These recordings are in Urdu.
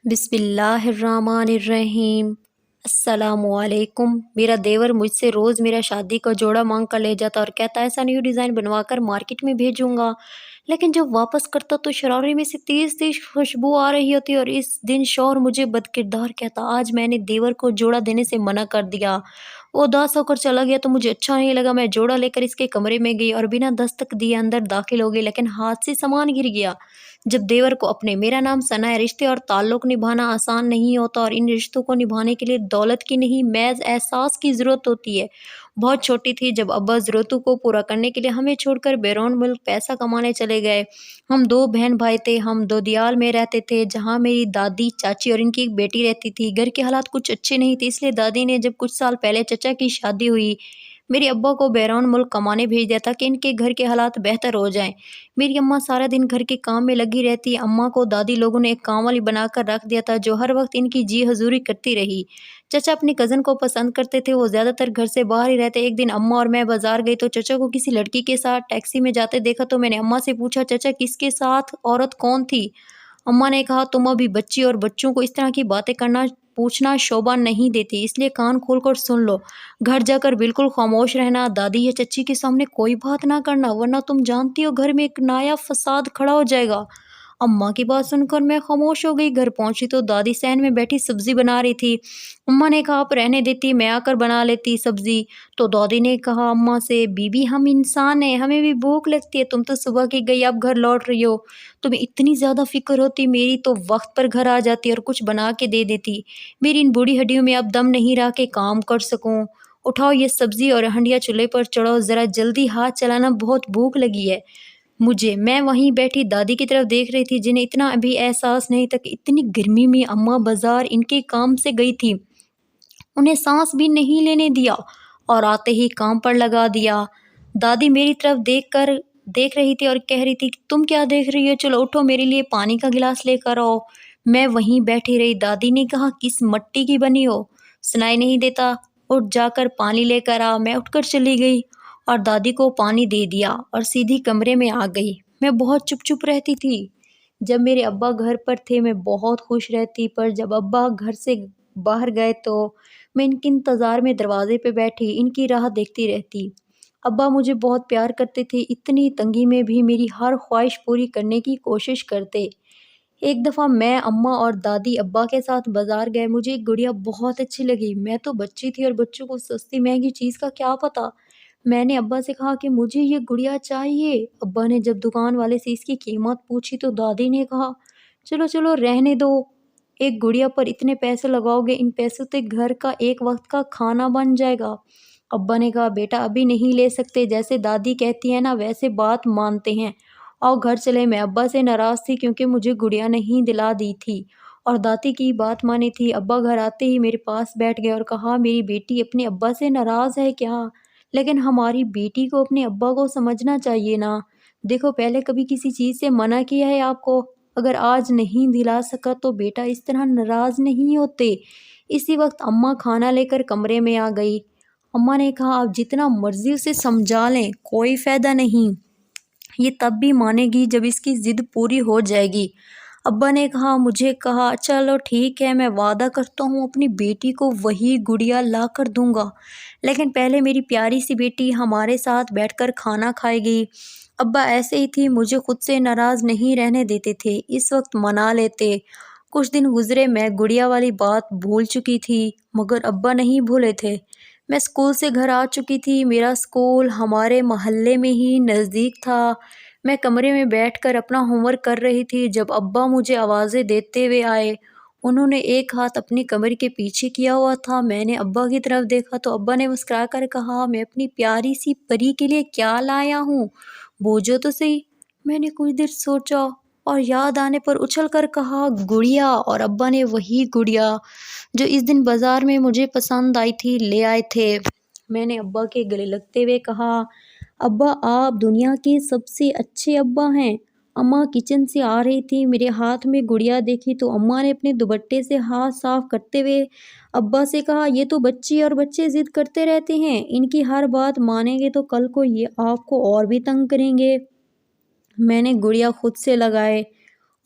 بسم اللہ الرحمن الرحیم۔ السلام علیکم۔ میرا دیور مجھ سے روز میرا شادی کا جوڑا مانگ کر لے جاتا اور کہتا ایسا نیو ڈیزائن بنوا کر مارکیٹ میں بھیجوں گا، لیکن جب واپس کرتا تو شرارے میں سے تیز تیز خوشبو آ رہی ہوتی اور اس دن شوہر مجھے بدکردار کہتا۔ آج میں نے دیور کو جوڑا دینے سے منع کر دیا، وہ اداس ہو کر چلا گیا تو مجھے اچھا نہیں لگا۔ میں جوڑا لے کر اس کے کمرے میں گئی اور بنا دستک دیے اندر داخل ہو گئی، لیکن ہاتھ سے سامان گر گیا۔ جب دیور کو اپنے میرا نام ثنا ہے، رشتے اور تعلق نبھانا آسان نہیں ہوتا اور ان رشتوں کو نبھانے کے لیے دولت کی نہیں محض احساس کی ضرورت ہوتی ہے۔ بہت چھوٹی تھی جب ابا ضرورتوں کو پورا کرنے کے لیے ہمیں چھوڑ کر بیرون ملک پیسہ کمانے چلے گئے۔ ہم دو بہن بھائی تھے، ہم دودیال میں رہتے تھے جہاں میری دادی، چاچی اور ان کی ایک بیٹی رہتی تھی۔ گھر کے حالات کچھ اچھے نہیں تھے، اس لیے دادی نے جب کچھ سال پہلے چچا کی شادی ہوئی میرے ابا کو بیرون ملک کمانے بھیج دیا تاکہ ان کے گھر کے حالات بہتر ہو جائیں۔ میری اماں سارا دن گھر کے کام میں لگی رہتی۔ اماں کو دادی لوگوں نے ایک کام والی بنا کر رکھ دیا تھا جو ہر وقت ان کی جی حضوری کرتی رہی۔ چچا اپنی کزن کو پسند کرتے تھے، وہ زیادہ تر گھر سے باہر ہی رہتے۔ ایک دن اماں اور میں بازار گئی تو چچا کو کسی لڑکی کے ساتھ ٹیکسی میں جاتے دیکھا تو میں نے اماں سے پوچھا چچا کس کے ساتھ، عورت کون تھی؟ اماں نے کہا تم ابھی بچی اور بچوں کو اس طرح کی باتیں کرنا پوچھنا شوبھا نہیں دیتی، اس لیے کان کھول کر سن لو، گھر جا کر بالکل خاموش رہنا، دادی یا چچی کے سامنے کوئی بات نہ کرنا ورنہ تم جانتی ہو گھر میں ایک نیا فساد کھڑا ہو جائے گا۔ اماں کی بات سن کر میں خاموش ہو گئی۔ گھر پہنچی تو دادی صحن میں بیٹھی سبزی بنا رہی تھی۔ اماں نے کہا آپ رہنے دیتی، میں آ کر بنا لیتی سبزی۔ تو دادی نے کہا اماں سے بی بی ہم انسان ہیں، ہمیں بھی بھوک لگتی ہے، تم تو صبح کی گئی اب گھر لوٹ رہی ہو، تمہیں اتنی زیادہ فکر ہوتی، میری تو وقت پر گھر آ جاتی اور کچھ بنا کے دے دیتی، میری ان بوڑھی ہڈیوں میں اب دم نہیں رہا کہ کام کر سکوں، اٹھاؤ یہ سبزی اور ہنڈیا چولہے پر چڑھاؤ، ذرا جلدی ہاتھ چلانا، بہت بھوک لگی ہے مجھے۔ میں وہیں بیٹھی دادی کی طرف دیکھ رہی تھی جنہیں اتنا ابھی احساس نہیں تھا کہ اتنی گرمی میں اماں بازار ان کے کام سے گئی تھی، انہیں سانس بھی نہیں لینے دیا اور آتے ہی کام پر لگا دیا۔ دادی میری طرف دیکھ رہی تھی اور کہہ رہی تھی تم کیا دیکھ رہی ہو، چلو اٹھو میرے لیے پانی کا گلاس لے کر آؤ۔ میں وہیں بیٹھی رہی۔ دادی نے کہا کس مٹی کی بنی ہو، سنائی نہیں دیتا، اٹھ جا کر پانی لے کر آ۔ میں اٹھ کر چلی گئی اور دادی کو پانی دے دیا اور سیدھی کمرے میں آ گئی۔ میں بہت چپ رہتی تھی۔ جب میرے ابا گھر پر تھے میں بہت خوش رہتی، پر جب ابا گھر سے باہر گئے تو میں ان کے انتظار میں دروازے پہ بیٹھی ان کی راہ دیکھتی رہتی۔ ابا مجھے بہت پیار کرتے تھے، اتنی تنگی میں بھی میری ہر خواہش پوری کرنے کی کوشش کرتے۔ ایک دفعہ میں، اماں اور دادی ابا کے ساتھ بازار گئے، مجھے ایک گڑیا بہت اچھی لگی۔ میں تو بچی تھی اور بچوں کو سستی مہنگی چیز کا کیا پتا۔ میں نے ابا سے کہا کہ مجھے یہ گڑیا چاہیے۔ ابا نے جب دکان والے سے اس کی قیمت پوچھی تو دادی نے کہا چلو چلو رہنے دو، ایک گڑیا پر اتنے پیسے لگاؤ گے، ان پیسوں سے گھر کا ایک وقت کا کھانا بن جائے گا۔ ابا نے کہا بیٹا ابھی نہیں لے سکتے، جیسے دادی کہتی ہے نا ویسے بات مانتے ہیں، آؤ گھر چلے۔ میں ابا سے ناراض تھی کیونکہ مجھے گڑیا نہیں دلا دی تھی اور دادی کی بات مانی تھی۔ ابا گھر آتے ہی میرے پاس بیٹھ گئے اور کہا میری بیٹی اپنے ابا سے ناراض ہے کیا، لیکن ہماری بیٹی کو اپنے ابا کو سمجھنا چاہیے نا، دیکھو پہلے کبھی کسی چیز سے منع کیا ہے آپ کو، اگر آج نہیں دلا سکا تو بیٹا اس طرح ناراض نہیں ہوتے۔ اسی وقت اماں کھانا لے کر کمرے میں آ گئی۔ اماں نے کہا آپ جتنا مرضی اسے سمجھا لیں کوئی فائدہ نہیں، یہ تب بھی مانے گی جب اس کی ضد پوری ہو جائے گی۔ ابا نے مجھے کہا چلو ٹھیک ہے، میں وعدہ کرتا ہوں اپنی بیٹی کو وہی گڑیا لا کر دوں گا، لیکن پہلے میری پیاری سی بیٹی ہمارے ساتھ بیٹھ کر کھانا کھائے گی۔ ابا ایسے ہی تھی، مجھے خود سے ناراض نہیں رہنے دیتے تھے، اس وقت منا لیتے۔ کچھ دن گزرے، میں گڑیا والی بات بھول چکی تھی مگر ابا نہیں بھولے تھے۔ میں اسکول سے گھر آ چکی تھی، میرا اسکول ہمارے محلے میں ہی نزدیک تھا۔ میں کمرے میں بیٹھ کر اپنا ہوم ورک کر رہی تھی جب ابا مجھے آوازیں دیتے ہوئے آئے۔ انہوں نے ایک ہاتھ اپنی کمر کے پیچھے کیا ہوا تھا۔ میں نے ابا کی طرف دیکھا تو ابا نے مسکرا کر کہا میں اپنی پیاری سی پری کے لیے کیا لایا ہوں، بوجھو تو صحیح۔ میں نے کچھ دیر سوچا اور یاد آنے پر اچھل کر کہا گڑیا، اور ابا نے وہی گڑیا جو اس دن بازار میں مجھے پسند آئی تھی لے آئے تھے۔ میں نے ابا کے گلے لگتے ہوئے کہا ابا آپ دنیا کے سب سے اچھے ابا ہیں۔ اماں کچن سے آ رہی تھی، میرے ہاتھ میں گڑیا دیکھی تو اماں نے اپنے دوپٹے سے ہاتھ صاف کرتے ہوئے ابا سے کہا یہ تو بچی اور بچے ضد کرتے رہتے ہیں، ان کی ہر بات مانیں گے تو کل کو یہ آپ کو اور بھی تنگ کریں گے۔ میں نے گڑیا خود سے لگائے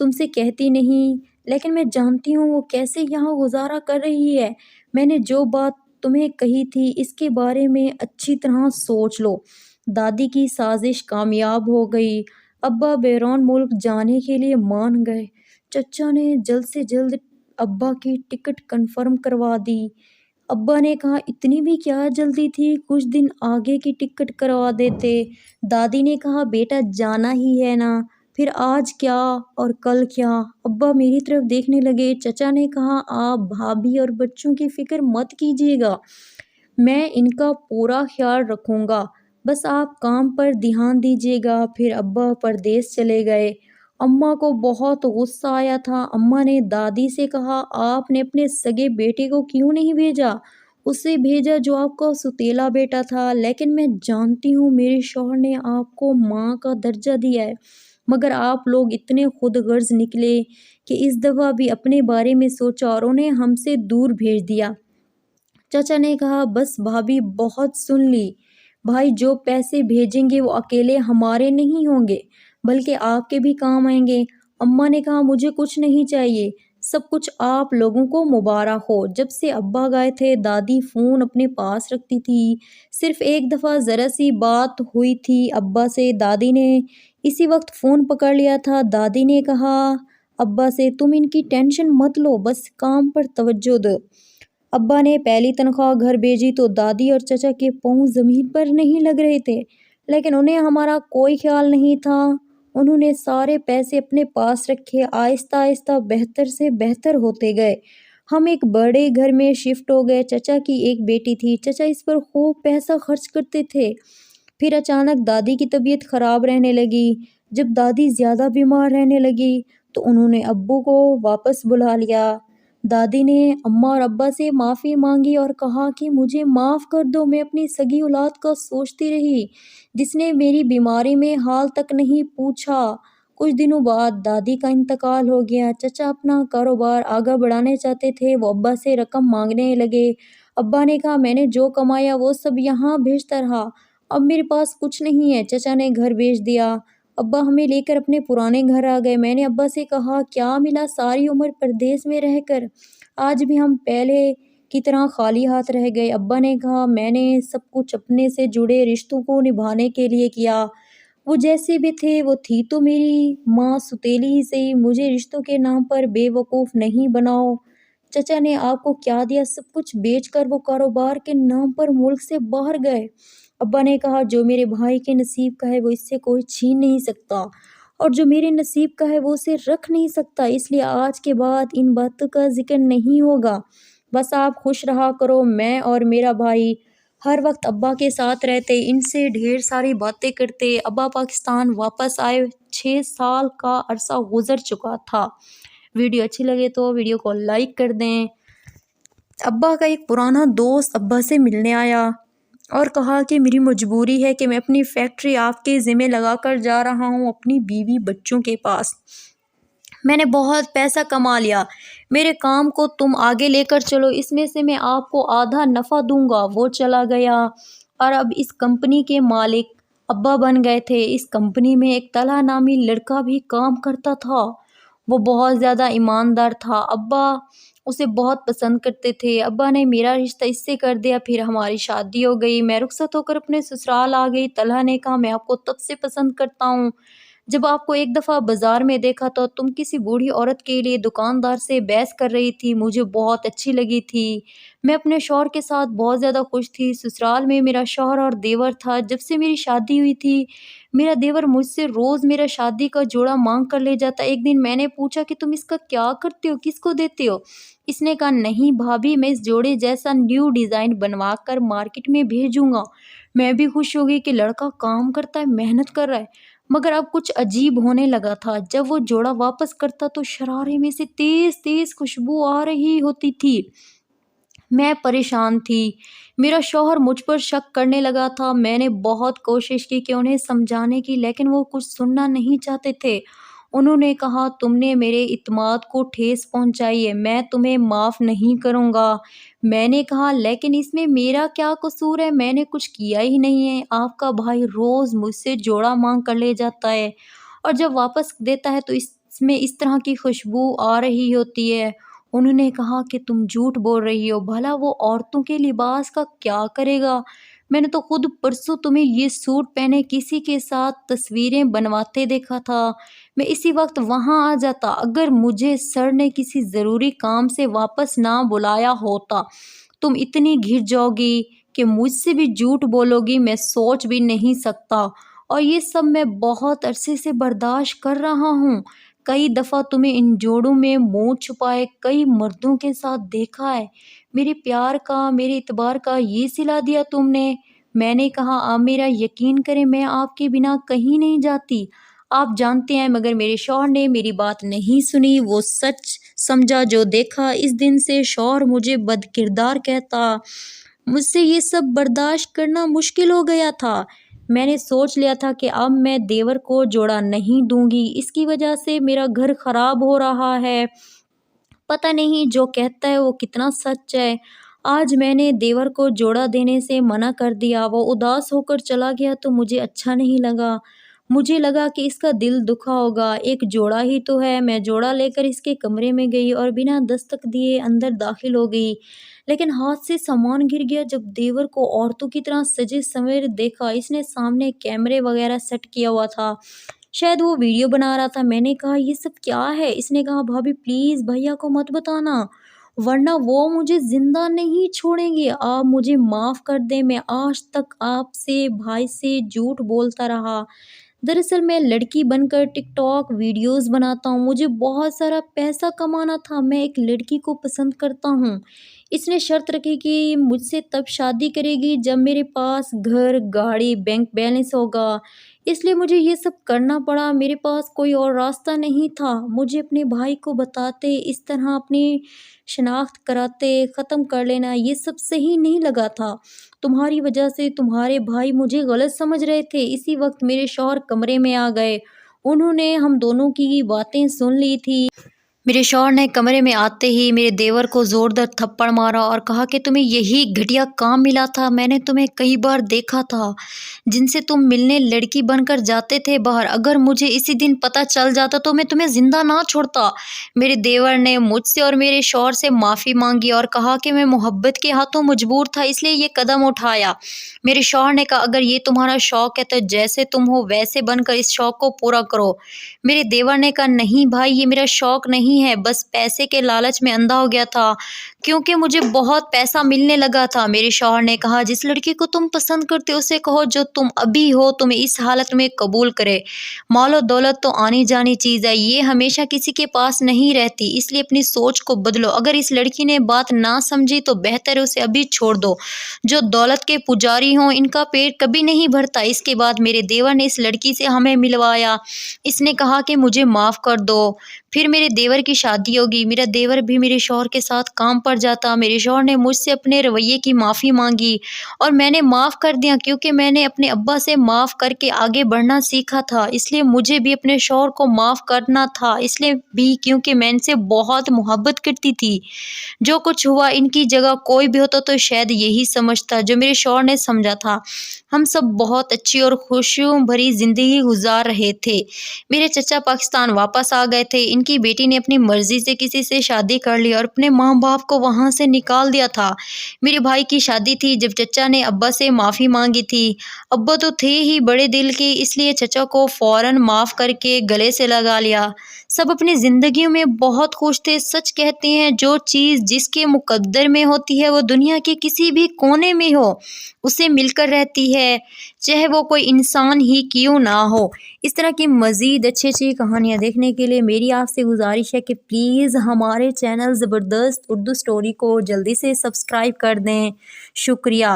تم سے کہتی نہیں، لیکن میں جانتی ہوں وہ کیسے یہاں گزارا کر رہی ہے۔ میں نے جو بات تمہیں کہی تھی اس کے بارے میں اچھی طرح سوچ لو۔ دادی کی سازش کامیاب ہو گئی۔ ابا بیرون ملک جانے کے لیے مان گئے۔ چچا نے جلد سے جلد ابا کی ٹکٹ کنفرم کروا دی۔ ابا نے کہا اتنی بھی کیا جلدی تھی، کچھ دن آگے کی ٹکٹ کروا دیتے۔ دادی نے کہا بیٹا جانا ہی ہے نا، پھر آج کیا اور کل کیا۔ ابا میری طرف دیکھنے لگے۔ چچا نے کہا آپ بھابھی اور بچوں کی فکر مت کیجیے گا، میں ان کا پورا خیال رکھوں گا، بس آپ کام پر دھیان دیجیے گا۔ پھر ابا پردیس چلے گئے۔ اماں کو بہت غصہ آیا تھا۔ اماں نے دادی سے کہا آپ نے اپنے سگے بیٹے کو کیوں نہیں بھیجا؟ اسے بھیجا جو آپ کا سوتیلا بیٹا تھا، لیکن میں جانتی ہوں میرے شوہر نے آپ کو ماں کا درجہ دیا ہے، مگر آپ لوگ اتنے خود غرض نکلے کہ اس دفعہ بھی اپنے بارے میں سوچا اور انہیں ہم سے دور بھیج دیا۔ چچا نے کہا بس بھابھی بہت سن لی، بھائی جو پیسے بھیجیں گے وہ اکیلے ہمارے نہیں ہوں گے بلکہ آپ کے بھی کام آئیں گے۔ اماں نے کہا مجھے کچھ نہیں چاہیے، سب کچھ آپ لوگوں کو مبارک ہو۔ جب سے ابا گئے تھے دادی فون اپنے پاس رکھتی تھی۔ صرف ایک دفعہ ذرا سی بات ہوئی تھی ابا سے، دادی نے اسی وقت فون پکڑ لیا تھا۔ دادی نے کہا ابا سے تم ان کی ٹینشن مت لو، بس کام پر توجہ دو۔ ابا نے پہلی تنخواہ گھر بھیجی تو دادی اور چچا کے پاؤں زمین پر نہیں لگ رہے تھے، لیکن انہیں ہمارا کوئی خیال نہیں تھا۔ انہوں نے سارے پیسے اپنے پاس رکھے۔ آہستہ آہستہ بہتر سے بہتر ہوتے گئے۔ ہم ایک بڑے گھر میں شفٹ ہو گئے۔ چچا کی ایک بیٹی تھی، چچا اس پر خوب پیسہ خرچ کرتے تھے۔ پھر اچانک دادی کی طبیعت خراب رہنے لگی۔ جب دادی زیادہ بیمار رہنے لگی تو انہوں نے ابو کو واپس بلا لیا۔ دادی نے اماں اور ابا سے معافی مانگی اور کہا کہ مجھے معاف کر دو، میں اپنی سگی اولاد کا سوچتی رہی جس نے میری بیماری میں حال تک نہیں پوچھا۔ کچھ دنوں بعد دادی کا انتقال ہو گیا۔ چچا اپنا کاروبار آگے بڑھانے چاہتے تھے، وہ ابا سے رقم مانگنے لگے۔ ابا نے کہا میں نے جو کمایا وہ سب یہاں بھیجتا رہا، اب میرے پاس کچھ نہیں ہے۔ چچا نے گھر بیچ دیا۔ ابا ہمیں لے کر اپنے پرانے گھر آ گئے۔ میں نے ابا سے کہا کیا ملا ساری عمر پردیس میں رہ کر، آج بھی ہم پہلے کی طرح خالی ہاتھ رہ گئے۔ ابا نے کہا میں نے سب کچھ اپنے سے جڑے رشتوں کو نبھانے کے لیے کیا، وہ جیسے بھی تھے، وہ تھی تو میری ماں سوتیلی ہی صحیح، مجھے رشتوں کے نام پر بے وقوف نہیں بناؤ۔ چچا نے آپ کو کیا دیا؟ سب کچھ بیچ کر وہ کاروبار کے نام پر ملک سے باہر گئے۔ ابا نے کہا جو میرے بھائی کے نصیب کا ہے وہ اس سے کوئی چھین نہیں سکتا، اور جو میرے نصیب کا ہے وہ اسے رکھ نہیں سکتا، اس لیے آج کے بعد ان باتوں کا ذکر نہیں ہوگا۔ بس آپ خوش رہا کرو۔ میں اور میرا بھائی ہر وقت ابا کے ساتھ رہتے، ان سے ڈھیر ساری باتیں کرتے۔ ابا پاکستان واپس آئے 6 سال کا عرصہ گزر چکا تھا۔ ویڈیو اچھی لگے تو ویڈیو کو لائک کر دیں۔ ابا کا ایک پرانا دوست ابا سے ملنے آیا اور کہا کہ میری مجبوری ہے کہ میں اپنی فیکٹری آپ کے ذمہ لگا کر جا رہا ہوں اپنی بیوی بچوں کے پاس۔ میں نے بہت پیسہ کما لیا، میرے کام کو تم آگے لے کر چلو، اس میں سے میں آپ کو آدھا نفع دوں گا۔ وہ چلا گیا اور اب اس کمپنی کے مالک ابا بن گئے تھے۔ اس کمپنی میں ایک طلحہ نامی لڑکا بھی کام کرتا تھا، وہ بہت زیادہ ایماندار تھا۔ ابا اسے بہت پسند کرتے تھے۔ ابا نے میرا رشتہ اس سے کر دیا، پھر ہماری شادی ہو گئی۔ میں رخصت ہو کر اپنے سسرال آ گئی۔ طلحہ نے کہا میں آپ کو تب سے پسند کرتا ہوں جب آپ کو ایک دفعہ بازار میں دیکھا تو تم کسی بوڑھی عورت کے لیے دکاندار سے بحث کر رہی تھی، مجھے بہت اچھی لگی تھی۔ میں اپنے شوہر کے ساتھ بہت زیادہ خوش تھی۔ سسرال میں میرا شوہر اور دیور تھا۔ جب سے میری شادی ہوئی تھی میرا دیور مجھ سے روز میرا شادی کا جوڑا مانگ کر لے جاتا۔ ایک دن میں نے پوچھا کہ تم اس کا کیا کرتے ہو، کس کو دیتے ہو؟ اس نے کہا نہیں بھابھی، میں اس جوڑے جیسا نیو ڈیزائن بنوا کر مارکیٹ میں بھیجوں گا۔ میں بھی خوش ہو گئی کہ لڑکا کام کرتا ہے، محنت کر رہا ہے، مگر اب کچھ عجیب ہونے لگا تھا۔ جب وہ جوڑا واپس کرتا تو شرارے میں سے تیز تیز خوشبو آ رہی ہوتی تھی۔ میں پریشان تھی۔ میرا شوہر مجھ پر شک کرنے لگا تھا۔ میں نے بہت کوشش کی کہ انہیں سمجھانے کی، لیکن وہ کچھ سننا نہیں چاہتے تھے۔ انہوں نے کہا تم نے میرے اعتماد کو ٹھیس پہنچائی ہے، میں تمہیں معاف نہیں کروں گا۔ میں نے کہا لیکن اس میں میرا کیا قصور ہے، میں نے کچھ کیا ہی نہیں ہے۔ آپ کا بھائی روز مجھ سے جوڑا مانگ کر لے جاتا ہے اور جب واپس دیتا ہے تو اس میں اس طرح کی خوشبو آ رہی ہوتی ہے۔ انہوں نے کہا کہ تم جھوٹ بول رہی ہو، بھلا وہ عورتوں کے لباس کا کیا کرے گا؟ میں نے تو خود پرسوں تمہیں یہ سوٹ پہنے کسی کے ساتھ تصویریں بنواتے دیکھا تھا۔ میں اسی وقت وہاں آ جاتا اگر مجھے سر نے کسی ضروری کام سے واپس نہ بلایا ہوتا۔ تم اتنی گھر جاؤ گی کہ مجھ سے بھی جھوٹ بولو گی، میں سوچ بھی نہیں سکتا۔ اور یہ سب میں بہت عرصے سے برداشت کر رہا ہوں۔ کئی دفعہ تمہیں ان جوڑوں میں منہ چھپائے کئی مردوں کے ساتھ دیکھا ہے۔ میرے پیار کا، میرے اعتبار کا یہ صلہ دیا تم نے۔ میں نے کہا آپ میرا یقین کریں، میں آپ کے بنا کہیں نہیں جاتی۔ آپ جانتے ہیں مگر میرے شوہر نے میری بات نہیں سنی، وہ سچ سمجھا جو دیکھا۔ اس دن سے شوہر مجھے بد کردار کہتا۔ مجھ سے یہ سب برداشت کرنا مشکل ہو گیا تھا۔ میں نے سوچ لیا تھا کہ اب میں دیور کو جوڑا نہیں دوں گی، اس کی وجہ سے میرا گھر خراب ہو رہا ہے۔ پتہ نہیں جو کہتا ہے وہ کتنا سچ ہے۔ آج میں نے دیور کو جوڑا دینے سے منع کر دیا۔ وہ اداس ہو کر چلا گیا تو مجھے اچھا نہیں لگا۔ مجھے لگا کہ اس کا دل دکھا ہوگا، ایک جوڑا ہی تو ہے۔ میں جوڑا لے کر اس کے کمرے میں گئی اور بنا دستک دیے اندر داخل ہو گئی، لیکن ہاتھ سے سامان گر گیا۔ جب دیور کو عورتوں کی طرح سجے سنورے دیکھا، اس نے سامنے کیمرے وغیرہ سیٹ کیا ہوا تھا، شاید وہ ویڈیو بنا رہا تھا۔ میں نے کہا یہ سب کیا ہے؟ اس نے کہا بھابی پلیز بھیا کو مت بتانا ورنہ وہ مجھے زندہ نہیں چھوڑیں گے، آپ مجھے معاف کر دیں، میں آج تک آپ سے بھائی سے جھوٹ بولتا رہا۔ دراصل میں لڑکی بن کر ٹک ٹاک ویڈیوز بناتا ہوں، مجھے بہت سارا پیسہ کمانا تھا، میں ایک لڑکی کو پسند کرتا ہوں۔ اس نے شرط رکھی کہ مجھ سے تب شادی کرے گی جب میرے پاس گھر، گاڑی، بینک بیلنس ہوگا، اس لیے مجھے یہ سب کرنا پڑا۔ میرے پاس کوئی اور راستہ نہیں تھا۔ مجھے اپنے بھائی کو بتاتے، اس طرح اپنی شناخت کراتے، ختم کر لینا، یہ سب صحیح نہیں لگا تھا۔ تمہاری وجہ سے تمہارے بھائی مجھے غلط سمجھ رہے تھے۔ اسی وقت میرے شوہر کمرے میں آ گئے، انہوں نے ہم دونوں کی باتیں سن لی تھی۔ میرے شوہر نے کمرے میں آتے ہی میرے دیور کو زوردار تھپڑ مارا اور کہا کہ تمہیں یہی گھٹیا کام ملا تھا، میں نے تمہیں کئی بار دیکھا تھا جن سے تم ملنے لڑکی بن کر جاتے تھے باہر، اگر مجھے اسی دن پتہ چل جاتا تو میں تمہیں زندہ نہ چھوڑتا۔ میرے دیور نے مجھ سے اور میرے شوہر سے معافی مانگی اور کہا کہ میں محبت کے ہاتھوں مجبور تھا اس لیے یہ قدم اٹھایا۔ میرے شوہر نے کہا اگر یہ تمہارا شوق ہے تو جیسے تم ہو ویسے بن کر اس شوق کو پورا کرو۔ میرے دیور نے کہا نہیں بھائی، یہ میرا شوق نہیں ہے، بس پیسے کے لالچ میں اندھا ہو گیا تھا کیونکہ مجھے بہت پیسہ ملنے لگا تھا۔ میرے شوہر نے کہا جس لڑکی کو تم پسند کرتے اسے کہو جو تم ابھی ہو تمہیں اس حالت میں قبول کرے۔ مال و دولت تو آنی جانی چیز ہے، یہ ہمیشہ کسی کے پاس نہیں رہتی، اس لیے اپنی سوچ کو بدلو۔ اگر اس لڑکی نے بات نہ سمجھی تو بہتر ہے اسے ابھی چھوڑ دو۔ جو دولت کے پجاری ہوں ان کا پیٹ کبھی نہیں بھرتا۔ اس کے بعد میرے دیور نے اس لڑکی سے ہمیں ملوایا، اس نے کہا کہ مجھے معاف کر دو، پھر میرے دیور کی شادی ہوگی۔ میرا دیور بھی میرے شوہر کے ساتھ کام پر جاتا۔ میرے شوہر نے مجھ سے اپنے رویے کی معافی مانگی اور میں نے معاف کر دیا کیونکہ میں نے اپنے ابا سے معاف کر کے آگے بڑھنا سیکھا تھا، اس لیے مجھے بھی اپنے شوہر کو معاف کرنا تھا، اس لیے بھی کیونکہ میں ان سے بہت محبت کرتی تھی۔ جو کچھ ہوا ان کی جگہ کوئی بھی ہوتا تو شاید یہی سمجھتا جو میرے شوہر نے سمجھا تھا۔ ہم سب بہت اچھی اور خوشیوں بھری زندگی گزار رہے تھے۔ میرے چچا پاکستان واپس آ گئے تھے، ان کی بیٹی نے اپنی مرضی سے کسی سے شادی کر لی اور اپنے ماں باپ کو وہاں سے نکال دیا تھا۔ میرے بھائی کی شادی تھی جب چچا نے ابا سے معافی مانگی تھی۔ ابا تو تھے ہی بڑے دل کے، اس لیے چچا کو فوراً معاف کر کے گلے سے لگا لیا۔ سب اپنی زندگیوں میں بہت خوش تھے۔ سچ کہتے ہیں جو چیز جس کے مقدر میں ہوتی ہے وہ دنیا کے کسی بھی کونے میں ہو اسے مل کر رہتی ہے، چاہے وہ کوئی انسان ہی کیوں نہ ہو۔ اس طرح کی مزید اچھی کہانیاں دیکھنے کے لیے میری آپ سے گزارش ہے کہ پلیز ہمارے چینل زبردست اردو سٹوری کو جلدی سے سبسکرائب کر دیں۔ شکریہ۔